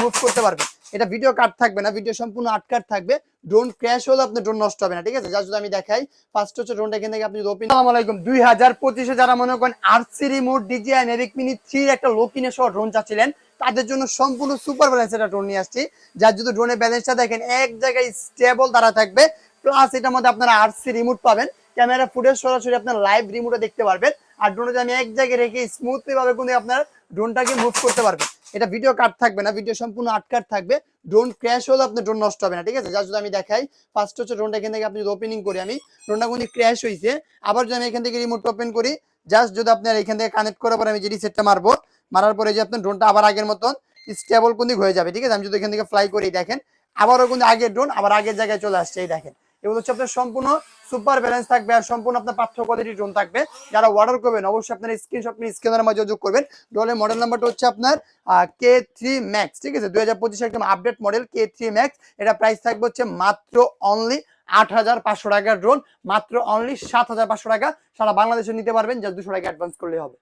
Move করতে পারবেন। এটা ভিডিও কাট থাকবে না, ভিডিও সম্পূর্ণ আটকাট থাকবে। ড্রোন ক্র্যাশ হলে আপনার ড্রোন নষ্ট হবে না, ঠিক আছে? যা যদি আমি দেখাই, ফার্স্ট হচ্ছে ড্রোনটা এখান থেকে আপনি যদি ওপেন। আসসালামু আলাইকুম। 2025-এ যারা মনে করেন RC remote DJI Mavic Mini 3 একটা লো কিনে সহ ড্রোন চাচ্ছিলেন, তাদের জন্য সম্পূর্ণ সুপার ব্যালেন্স একটা ড্রোন নিয়ে আসছি। যার যদি ড্রোনের ব্যালেন্সটা দেখেন এক জায়গায় স্টেবল দ্বারা থাকবে, প্লাস এটার মধ্যে আপনারা আরসি রিমোট পাবেন, ক্যামেরা ফুটেজ সরাসরি আপনার লাইভ রিমোটে দেখতে পারবেন। আর ড্রোনটা আমি এক জায়গায় রেখে স্মুথলি ভাবে কিন্তু আপনার ড্রোনটাকে মুভ করতে পারবেন। এটা ভিডিও কাট থাকবে না, ভিডিও সম্পূর্ণ আটকাট থাকবে। ড্রোন ক্র্যাশ হলে আপনার ড্রোন নষ্ট হবে না, ঠিক আছে? যা যদি আমি দেখাই, ফার্স্ট হচ্ছে ড্রোনটা এখান থেকে আপনি যদি ওপেনিং করি, আমি ড্রোনটা কিন্তু ক্র্যাশ হয়েছে। আবার যদি আমি এখান থেকে রিমোট ওপেন করি, জাস্ট যদি আপনার এখান থেকে কানেক্ট করার পর আমি যে রিসেটটা মারবো, মারার পরে যে আপনার ড্রোনটা আবার আগের মতন স্টেবল কিন্তু হয়ে যাবে, ঠিক আছে? আমি যদি এখান থেকে ফ্লাই করি, দেখেন আবারও কিন্তু আগের ড্রোন আবার আগের জায়গায় চলে আসছে। এই দেখেন, এগুলো হচ্ছে আপনার সম্পূর্ণ সুপার ব্যালেন্স থাকবে আর সম্পূর্ণ আপনার পাঠ্য কোয়ালিটি ড্রোন থাকবে। যারা অর্ডার করবেন অবশ্যই আপনার স্ক্রিনশট নিয়ে স্ক্রিনের মাঝে যোগ করবেন। ড্রোনের মডেল নাম্বারটা হচ্ছে আপনার K3 Max, ঠিক আছে? 2025 একদম আপডেট মডেল K3 Max। এটা প্রাইস থাকবে হচ্ছে মাত্র অনলি 8,500 টাকার ড্রোন, মাত্র অনলি 7,500 টাকা। সারা বাংলাদেশে নিতে পারবেন, যা 200 টাকা অ্যাডভান্স করলে হবে।